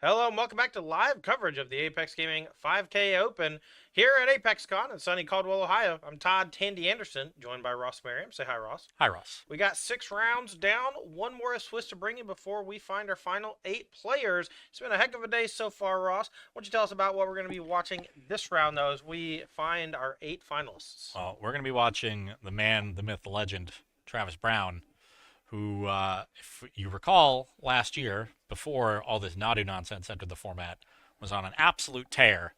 Hello and welcome back to live coverage of the Apex Gaming 5K Open here at ApexCon in sunny Caldwell, Ohio. I'm Todd Tandy Anderson, joined by Ross Merriam. Say hi, Ross. Hi, Ross. We got 6 rounds down, one more Swiss to bring you before we find our final 8 players. It's been a heck of a day so far, Ross. Why don't you tell us about what we're going to be watching this round, though, as we find our 8 finalists? Well, we're going to be watching the man, the myth, the legend, Travis Brown, who, if you recall, last year, before all this Nadu nonsense entered the format, was on an absolute tear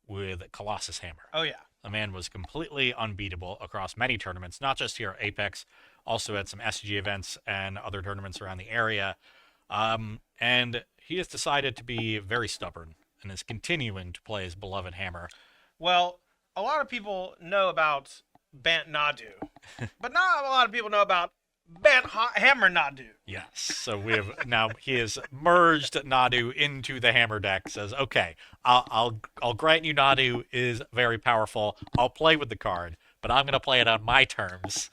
with Colossus Hammer. Oh, yeah. The man was completely unbeatable across many tournaments, not just here at Apex, also at some SCG events and other tournaments around the area. And he has decided to be very stubborn and is continuing to play his beloved Hammer. Well, a lot of people know about Bant Nadu, but not a lot of people know about Hammer Nadu. Yes. So we have now he has merged Nadu into the Hammer deck. Says, okay, I'll grant you Nadu is very powerful. I'll play with the card, but I'm gonna play it on my terms.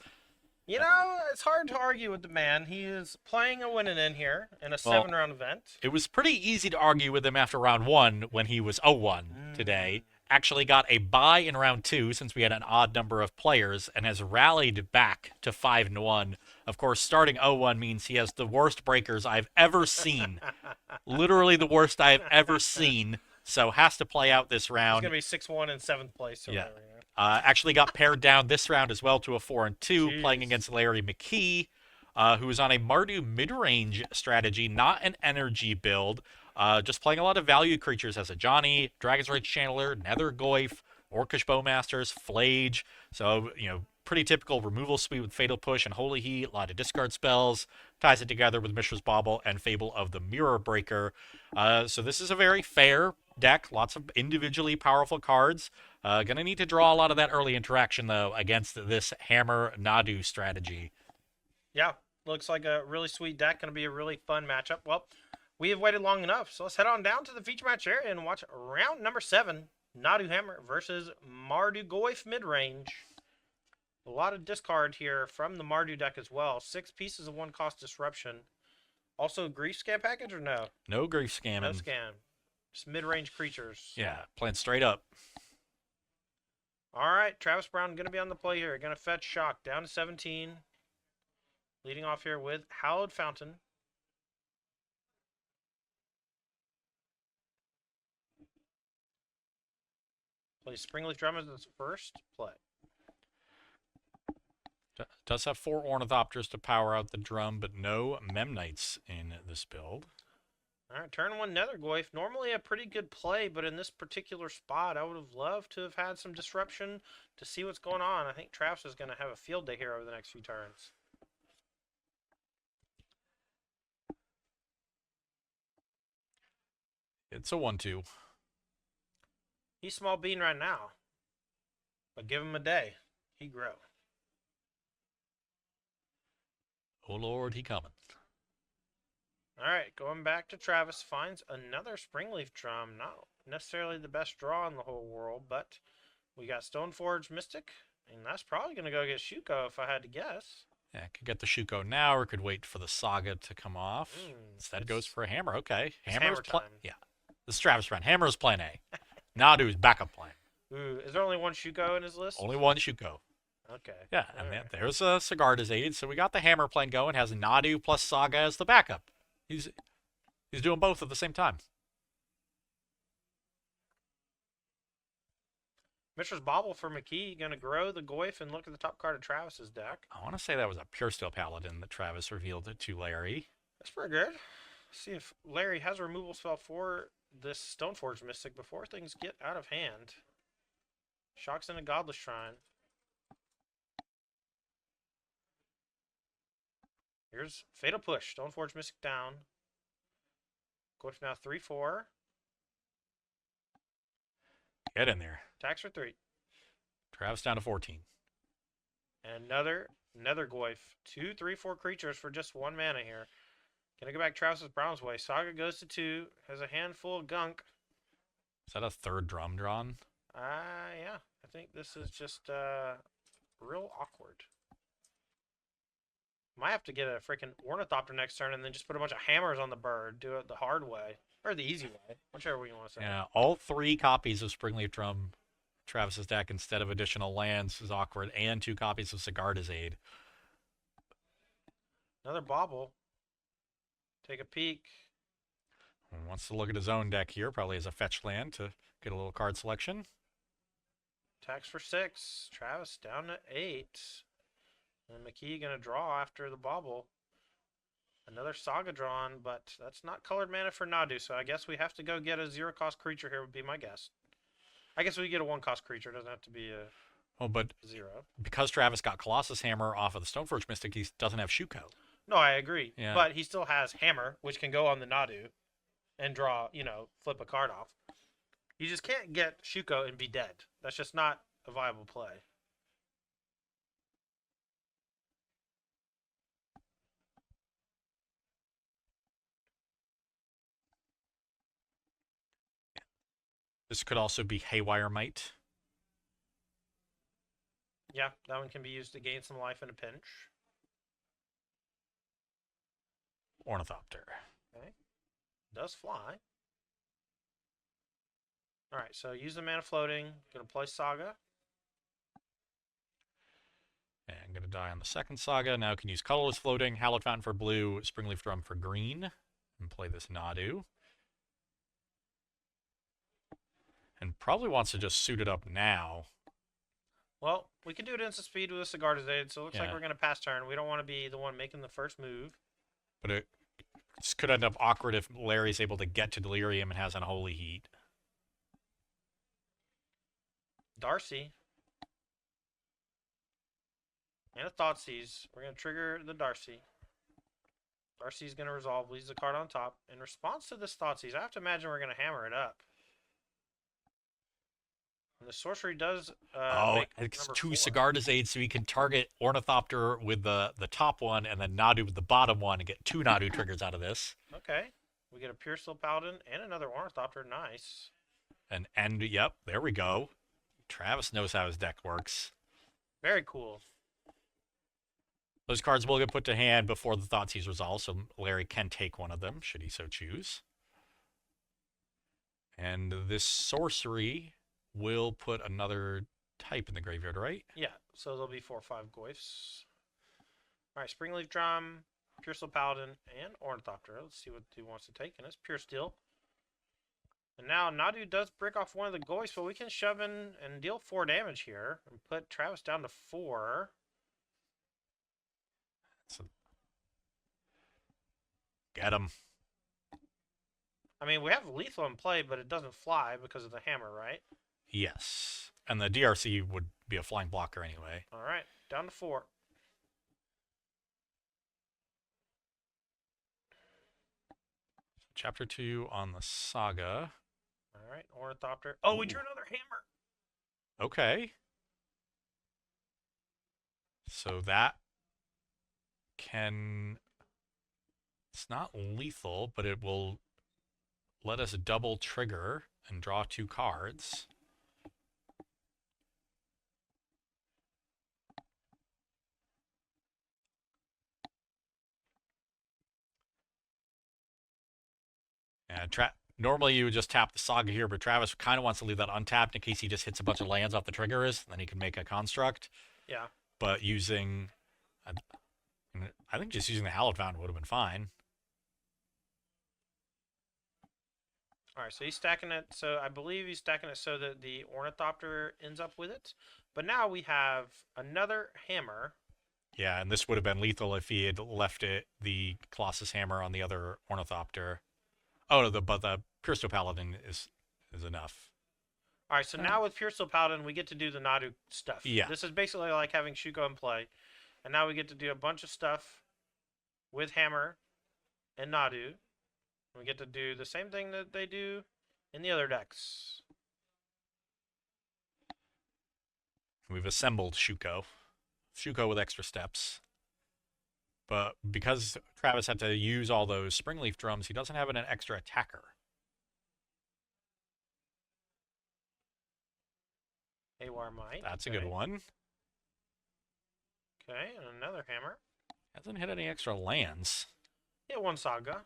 You know, it's hard to argue with the man. He is playing a winning in here in a 7-round event. It was pretty easy to argue with him after round 1 when he was 0-1 today. Actually got a bye in round 2 since we had an odd number of players and has rallied back to 5-1. Of course, starting 0-1 means he has the worst breakers I've ever seen. Literally the worst I've ever seen. So has to play out this round. He's going to be 6-1 in 7th place. Or Yeah. whatever, Actually got pared down this round as well to a 4-2, Jeez. playing against Larry McKee, who is on a Mardu mid-range strategy, not an energy build. Just playing a lot of value creatures as a Johnny, Dragon's Rage Channeler, Nether Goyf, Orcish Bowmasters, Flage. So, pretty typical removal suite with Fatal Push and Holy Heat, a lot of discard spells, ties it together with Mishra's Bauble and Fable of the Mirror Breaker. So this is a very fair deck, lots of individually powerful cards. Gonna need to draw a lot of that early interaction, though, against this Hammer Nadu strategy. Yeah, looks like a really sweet deck. Going to be a really fun matchup. Well, we have waited long enough, so let's head on down to the feature match area and watch round number 7, Nadu Hammer versus Mardu Goyf midrange. A lot of discard here from the Mardu deck as well. 6 pieces of 1-cost disruption. Also, grief scan package or no? No grief scamming. No scan. Just mid-range creatures. Yeah, playing straight up. All right, Travis Brown going to be on the play here. Going to fetch Shock down to 17. Leading off here with Hallowed Fountain. Plays Springleaf Drum as its first play. Does have 4 Ornithopters to power out the drum, but no Memnites in this build. All right, turn 1 Nether Goyf. Normally a pretty good play, but in this particular spot, I would have loved to have had some disruption to see what's going on. I think Travis is going to have a field day here over the next few turns. It's a 1-2. He's small bean right now, but give him a day. He grow. Oh, Lord, he coming. All right, going back to Travis, finds another Springleaf Drum. Not necessarily the best draw in the whole world, but we got Stoneforge Mystic, and that's probably going to go get Shuko if I had to guess. Yeah, could get the Shuko now, or could wait for the Saga to come off. Instead goes for a Hammer. Okay, Hammer time. Yeah, this is Travis Brown. Hammer is plan A. Nadu's backup plan. Ooh, is there only one Shuko in his list? Only one Shuko. Okay. Yeah, and then there's a Sigarda's aid. So we got the Hammer plan going. Has Nadu plus Saga as the backup. He's doing both at the same time. Mishra's Bauble for McKee. Going to grow the Goyf and look at the top card of Travis's deck. I want to say that was a Pure Steel Paladin that Travis revealed it to Larry. That's pretty good. Let's see if Larry has a removal spell for this Stoneforge Mystic before things get out of hand. Shocks in a Godless Shrine. Here's Fatal Push. Stoneforge Mystic down. Goyf now 3-4. Get in there. Attacks for 3. Travis down to 14. And another Nether Goyf. 2, 3, 4 creatures for just 1 mana here. Gonna go back Travis's Brown's way. Saga goes to 2. Has a handful of gunk. Is that a 3rd drum drawn? Yeah. I think this is just real awkward. Might have to get a freaking Ornithopter next turn and then just put a bunch of hammers on the bird. Do it the hard way. Or the easy way. Whichever way you want to say. Yeah, all 3 copies of Springleaf Drum Travis's deck instead of additional lands is awkward, and 2 copies of Sigarda's Aid. Another bauble. Take a peek. Wants to look at his own deck here. Probably as a fetch land to get a little card selection. Attacks for 6. Travis down to 8. And McKee gonna draw after the bauble. Another Saga drawn, but that's not colored mana for Nadu, so I guess we have to go get a 0-cost creature here would be my guess. I guess we get a 1-cost creature. It doesn't have to be a but 0. Because Travis got Colossus Hammer off of the Stoneforge Mystic, he doesn't have Shuko. No, I agree. Yeah. But he still has Hammer, which can go on the Nadu and draw, flip a card off. You just can't get Shuko and be dead. That's just not a viable play. This could also be Haywire Might. Yeah, that one can be used to gain some life in a pinch. Ornithopter. Okay. Does fly. Alright, so use the mana floating. Gonna play Saga. And I'm going to die on the second Saga. Now I can use Colorless Floating, Hallowed Fountain for blue, Springleaf Drum for green, and play this Nadu. And probably wants to just suit it up now. Well, we can do it instant speed with a Sigarda's Aid, so it looks like Yeah. we're going to pass turn. We don't want to be the one making the first move. But this could end up awkward if Larry's able to get to Delirium and has Unholy Heat. Darcy. And a Thoughtseize. We're going to trigger the Darcy. Darcy's going to resolve, leaves the card on top. In response to this Thoughtseize, I have to imagine we're going to hammer it up. And the sorcery does make it's number 2 4. Sigarda's Aid, so he can target Ornithopter with the top one and then Nadu with the bottom one and get 2 Nadu triggers out of this. Okay. We get a Pure Steel Paladin and another Ornithopter. Nice. And yep, there we go. Travis knows how his deck works. Very cool. Those cards will get put to hand before the Thoughtseize resolve, so Larry can take one of them, should he so choose. And this sorcery will put another type in the graveyard, right? Yeah, so there'll be 4 or 5 Goyfs. Alright, Springleaf Drum, Pure Steel Paladin, and Ornithopter. Let's see what he wants to take, and it's Pure Steel. And now Nadu does break off one of the Goyfs, but we can shove in and deal 4 damage here and put Travis down to 4. Get him. I mean, we have lethal in play, but it doesn't fly because of the hammer, right? Yes. And the DRC would be a flying blocker anyway. Alright, down to 4. Chapter 2 on the Saga. Alright, Ornithopter. Oh, we Ooh. drew another hammer! Okay. So that can... It's not lethal, but it will let us double trigger and draw 2 cards. And normally you would just tap the Saga here, but Travis kind of wants to leave that untapped in case he just hits a bunch of lands off the triggers, then he can make a construct. Yeah. But using... I think just using the Hallowed Fountain would have been fine. Alright, so he's stacking it. So I believe he's stacking it so that the Ornithopter ends up with it. But now we have another hammer. Yeah, and this would have been lethal if he had left the Colossus Hammer on the other Ornithopter. Oh, no, but the Pure Steel Paladin is enough. Alright, so now with Pure Steel Paladin, we get to do the Nadu stuff. Yeah. This is basically like having Shuko in play. And now we get to do a bunch of stuff with Hammer and Nadu. We get to do the same thing that they do in the other decks. We've assembled Shuko. Shuko with extra steps. But because Travis had to use all those Springleaf Drums, he doesn't have an extra attacker. Haywire Might. That's a good one. Okay, and another hammer. Hasn't hit any extra lands. Hit one Saga.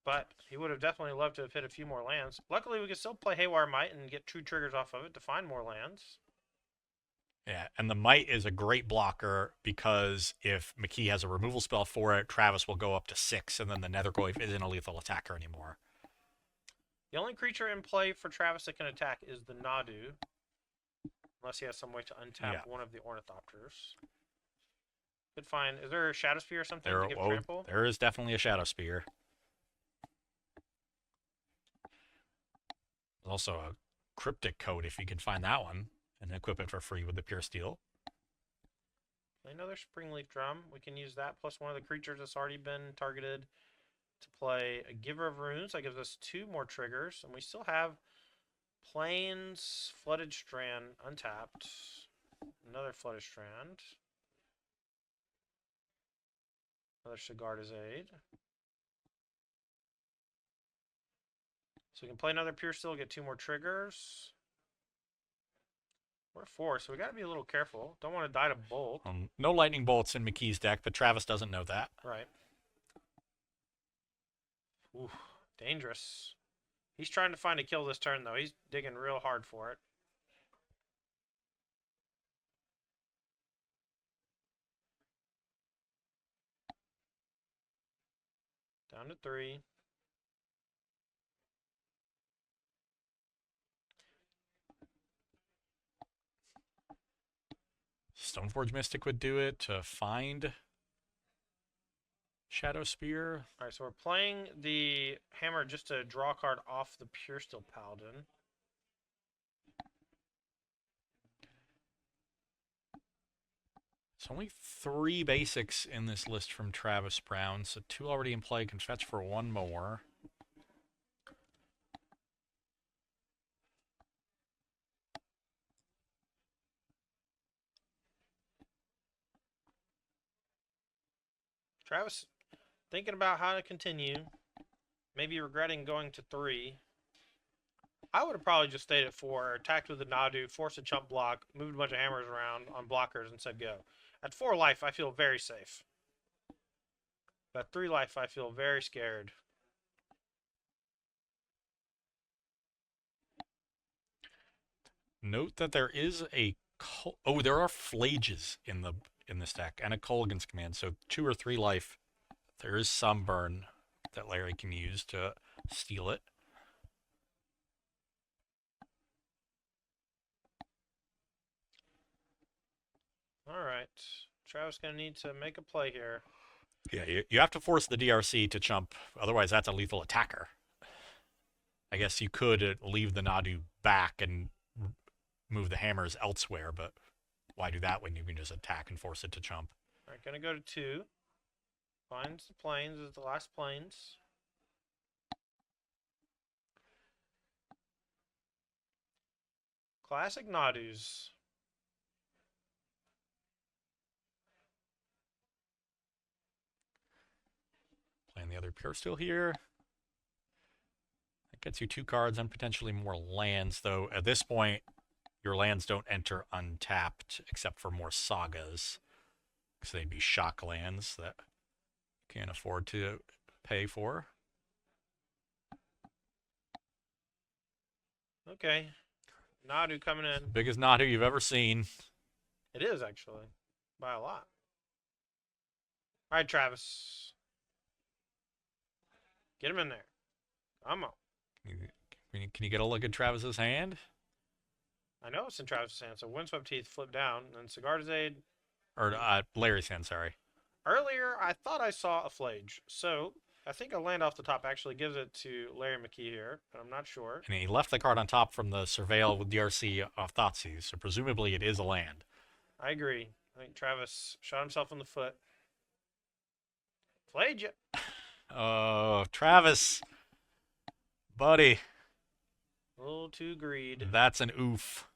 But he would have definitely loved to have hit a few more lands. Luckily, we can still play Haywire Might and get 2 triggers off of it to find more lands. Yeah, and the Might is a great blocker because if McKee has a removal spell for it, Travis will go up to 6, and then the Nethergoyf isn't a lethal attacker anymore. The only creature in play for Travis that can attack is the Nadu. Unless he has some way to untap one of the Ornithopters. Could find... Is there a Shadow Spear or something to give trample? There is definitely a Shadow Spear. There's also a Cryptic Code if you can find that one and equip it for free with the Pure Steel. Another Springleaf Drum. We can use that plus one of the creatures that's already been targeted to play a Giver of Runes. That gives us 2 more triggers. And we still have Plains, Flooded Strand, untapped. Another Flooded Strand. Another Sigarda's Aid. So we can play another Pure Steel, get 2 more triggers. We're 4, so we got to be a little careful. Don't want to die to Bolt. No Lightning Bolts in McKee's deck, but Travis doesn't know that. Right. Ooh, dangerous. He's trying to find a kill this turn, though. He's digging real hard for it. Down to 3. Stoneforge Mystic would do it to find Shadow Spear. All right, so we're playing the Hammer just to draw a card off the Pure Steel Paladin. There's only 3 basics in this list from Travis Brown, so 2 already in play. Can fetch for 1 more. Travis thinking about how to continue. Maybe regretting going to 3. I would have probably just stayed at 4, attacked with the Nadu, forced a chump block, moved a bunch of hammers around on blockers, and said go. At 4 life, I feel very safe. At 3 life, I feel very scared. Note that there is a... there are Flages in this deck, and a Kolaghan's Command, so 2 or 3 life. There is some burn that Larry can use to steal it. Alright. Travis going to need to make a play here. Yeah, you have to force the DRC to chump, otherwise that's a lethal attacker. I guess you could leave the Nadu back and move the hammers elsewhere, but why do that when you can just attack and force it to chump? Alright, going to go to 2. Finds the Plains as the last Plains. Classic Nadus. Playing the other Pure Steel here. That gets you 2 cards and potentially more lands, though at this point, your lands don't enter untapped except for more sagas. Because they'd be shock lands that you can't afford to pay for. Okay. Nadu coming in. Biggest Nadu you've ever seen. It is, actually. By a lot. Alright, Travis. Get him in there. Come on. Can you get a look at Travis's hand? I know it's in Travis' hand. So Windswept Teeth flip down, and then Sigarda's Aid. Or Larry's hand, sorry. Earlier, I thought I saw a Flage. So I think a land off the top actually gives it to Larry McKee here, but I'm not sure. And he left the card on top from the Surveil with DRC off Thoughtseize, so presumably it is a land. I agree. I think Travis shot himself in the foot. Played you. Oh, Travis. Buddy. A little too greed. That's an oof.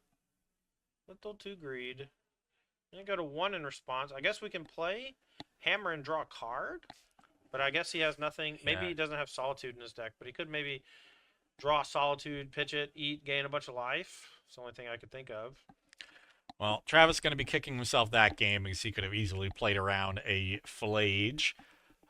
Little too greed. I'm going to go to 1 in response. I guess we can play Hammer and draw a card. But I guess he has nothing. Maybe he doesn't have Solitude in his deck. But he could maybe draw Solitude, pitch it, eat, gain a bunch of life. It's the only thing I could think of. Well, Travis is going to be kicking himself that game because he could have easily played around a Flage.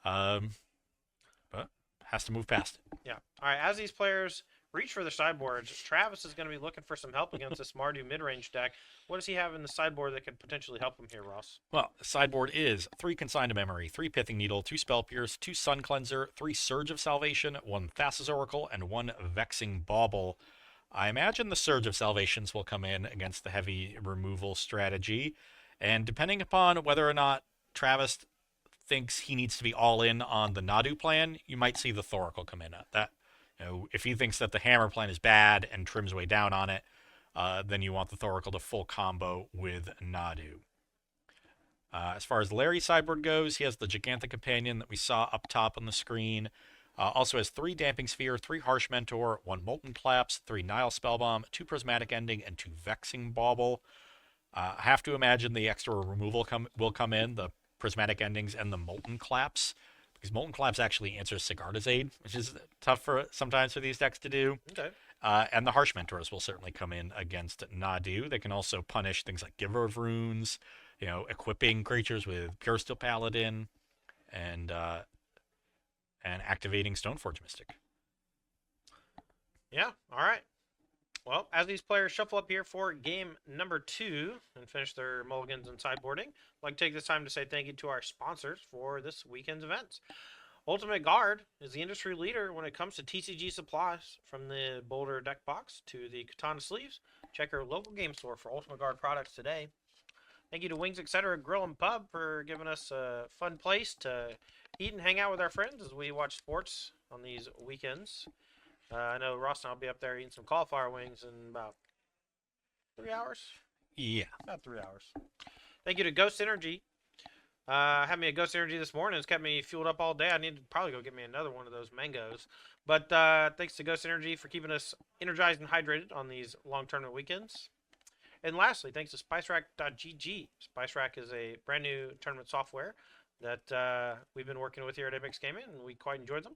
But has to move past it. Yeah. All right. As these players reach for their sideboards, Travis is going to be looking for some help against this Mardu mid-range deck. What does he have in the sideboard that could potentially help him here, Ross? Well, the sideboard is 3 Consign to Memory, 3 Pithing Needle, 2 Spell Pierce, 2 Sun Cleanser, 3 Surge of Salvation, 1 Thassa's Oracle, and 1 Vexing Bauble. I imagine the Surge of Salvations will come in against the heavy removal strategy. And depending upon whether or not Travis thinks he needs to be all in on the Nadu plan, you might see the Thoracle come in at that. If he thinks that the Hammer plan is bad and trims way down on it, then you want the Thoracle to full combo with Nadu. As far as Larry's sideboard goes, he has the Gigantic Companion that we saw up top on the screen. Also has 3 Damping Sphere, 3 Harsh Mentor, 1 Molten Collapse, 3 Nile Spellbomb, 2 Prismatic Ending, and 2 Vexing Bauble. I have to imagine the extra removal will come in, the Prismatic Endings and the Molten Collapse, because Molten Collapse actually answers Sigarda's Aid, which is tough sometimes for these decks to do. Okay. And the Harsh Mentors will certainly come in against Nadu. They can also punish things like Giver of Runes, equipping creatures with Pure Steel Paladin, and activating Stoneforge Mystic. Yeah. All right. Well, as these players shuffle up here for game number 2 and finish their mulligans and sideboarding, I'd like to take this time to say thank you to our sponsors for this weekend's events. Ultimate Guard is the industry leader when it comes to TCG supplies, from the Boulder deck box to the Katana sleeves. Check your local game store for Ultimate Guard products today. Thank you to Wings Etc. Grill and Pub for giving us a fun place to eat and hang out with our friends as we watch sports on these weekends. I know Ross and I'll be up there eating some cauliflower wings in about 3 hours. Yeah. About 3 hours. Thank you to Ghost Energy. I had me a Ghost Energy this morning. It's kept me fueled up all day. I need to probably go get me another one of those mangoes. But thanks to Ghost Energy for keeping us energized and hydrated on these long tournament weekends. And lastly, thanks to SpiceRack.gg. SpiceRack is a brand new tournament software that we've been working with here at Apex Gaming, and we quite enjoyed them.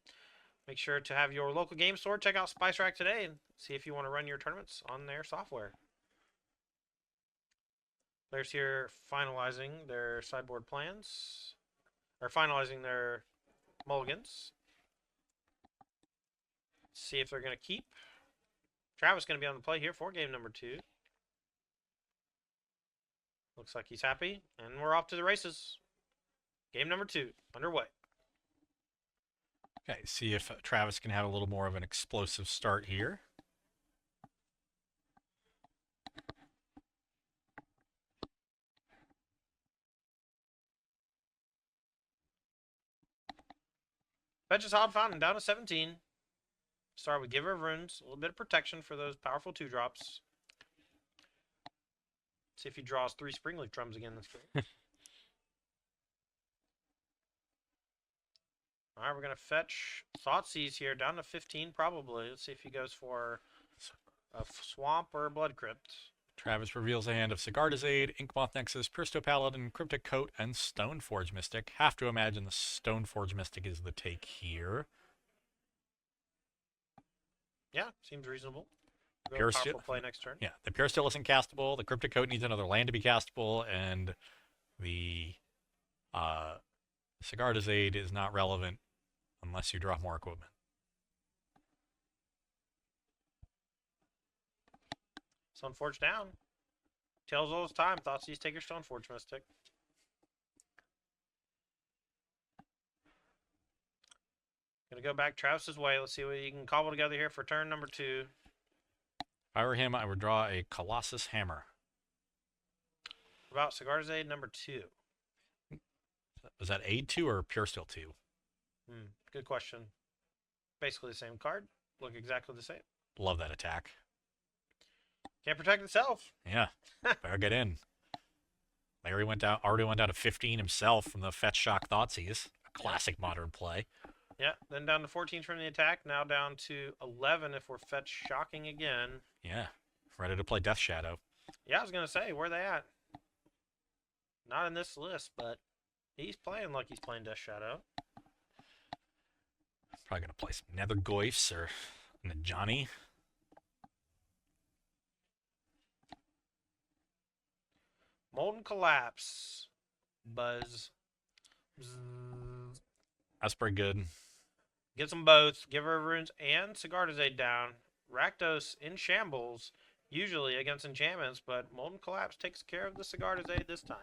Make sure to have your local game store check out SpiceRack today and see if you want to run your tournaments on their software. Players here finalizing their sideboard plans, or finalizing their mulligans. See if they're going to keep. Travis is going to be on the play here for game number 2. Looks like he's happy, and we're off to the races. Game number 2 underway. Okay, see if Travis can have a little more of an explosive start here. Fetches Hod Fountain down to 17. Start with Giver of Runes. A little bit of protection for those powerful 2-drops. See if he draws 3 Springleaf Drums again this game. All right, we're going to fetch Thoughtseize here down to 15 probably. Let's see if he goes for a Swamp or a Blood Crypt. Travis reveals a hand of Sigarda's Aid, Inkmoth Nexus, Pure Steel Paladin, Cryptic Coat, and Stoneforge Mystic. Have to imagine the Stoneforge Mystic is the take here. Yeah, seems reasonable. Pure Steel play next turn. Yeah, the Pure Steel isn't castable. The Cryptic Coat needs another land to be castable, and the Sigarda's Aid is not relevant unless you draw more equipment. Stoneforge down. Tails all his time. Thoughtseize, take your Stoneforge Mystic. Gonna go back Travis's way. Let's see what he can cobble together here for turn number 2. If I were him, I would draw a Colossus Hammer. What about Sigarda's Aid number 2? Was that Aid 2 or Pure Steel 2? Good question. Basically the same card. Look exactly the same. Love that attack. Can't protect itself. Yeah, better get in. Larry already went down to 15 himself from the Fetch Shock Thoughtseize. A classic modern play. Yeah, then down to 14 from the attack. Now down to 11 if we're Fetch Shocking again. Yeah, ready to play Death Shadow. Yeah, I was going to say, where are they at? Not in this list, but he's playing like he's playing Death Shadow. Probably going to play some Nether Goyfs or Johnny. Molten Collapse. Buzz. Bzz. That's pretty good. Get them both. Giver of Runes and Sigarda's Aid down. Rakdos in shambles, usually against enchantments, but Molten Collapse takes care of the Sigarda's Aid this time.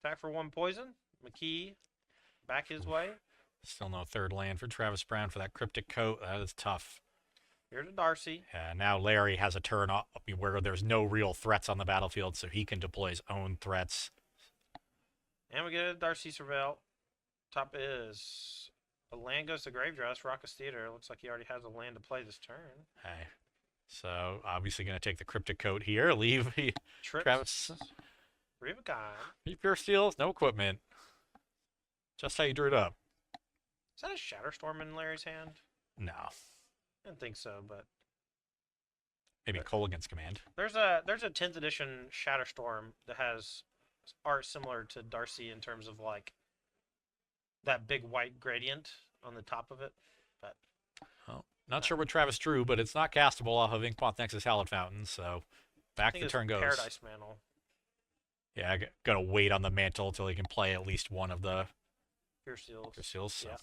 Attack for 1 poison. McKee back his way. Still no third land for Travis Brown for that Cryptic Coat. That is tough. Here to Darcy. Now Larry has a turn up where there's no real threats on the battlefield, so he can deploy his own threats. And we get a Darcy Surveil. Top is a land goes to Gravedress. Raucous Theater. Looks like he already has a land to play this turn. Hey. So obviously going to take the Cryptic Coat here. Leave Trips. Travis. Rubicon. Pure Steels, no equipment. Just how you drew it up. Is that a Shatterstorm in Larry's hand? No. I didn't think so, but Maybe Colligan's command. there's a 10th edition Shatterstorm that has art similar to Darcy in terms of like that big white gradient on the top of it. But Well, not sure what Travis drew, but it's not castable off of Inkmoth Nexus Hallowed Fountain, so I back think the it's turn goes. Paradise Mantle. Yeah, I gotta wait on the mantle until he can play at least one of the Pure Seals. Pure Seals. So. Yeah.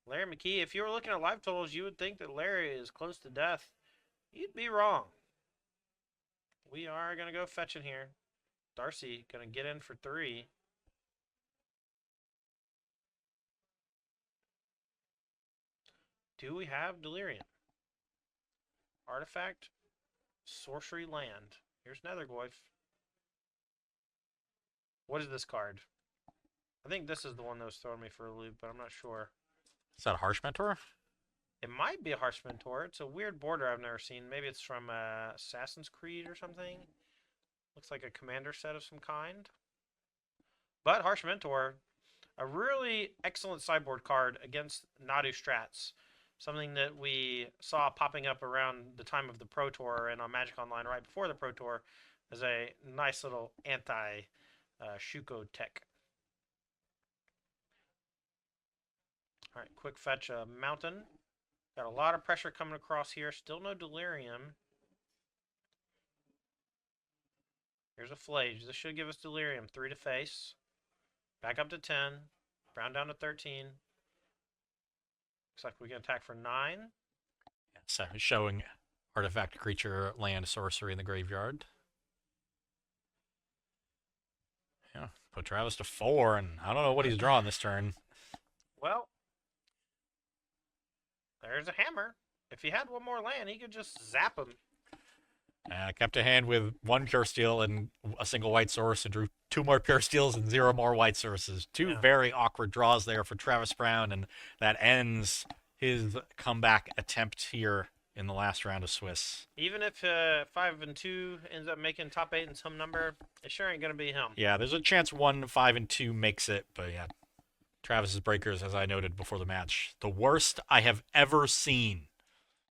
Larry McKee, if you were looking at live totals, you would think that Larry is close to death. You'd be wrong. We are going to go fetching here. Darcy going to get in for 3. Do we have Delirium? Artifact, Sorcery Land. Here's Nethergoyf. What is this card? I think this is the one that was throwing me for a loop, but I'm not sure. Is that a Harsh Mentor? It might be a Harsh Mentor. It's a weird border I've never seen. Maybe it's from Assassin's Creed or something. Looks like a commander set of some kind. But Harsh Mentor, a really excellent sideboard card against Nadu strats. Something that we saw popping up around the time of the Pro Tour and on Magic Online right before the Pro Tour as a nice little anti-Shuko tech. All right, quick fetch a Mountain. Got a lot of pressure coming across here. Still no Delirium. Here's a Flage. This should give us Delirium. 3 to face. Back up to 10. Brown down to 13. Looks like we can attack for 9. So showing artifact, creature, land, sorcery in the graveyard. Yeah, put Travis to 4, and I don't know what he's drawing this turn. Well, there's a hammer. If he had one more land, he could just zap him. Kept a hand with 1 Pure Steel and a single white source, and drew 2 more Pure Steels and 0 more white sources. 2 very awkward draws there for Travis Brown, and that ends his comeback attempt here in the last round of Swiss. Even if 5 and 2 ends up making top 8 in some number, it sure ain't going to be him. Yeah, there's a chance 1, 5, and 2 makes it, but yeah. Travis's breakers, as I noted before the match, the worst I have ever seen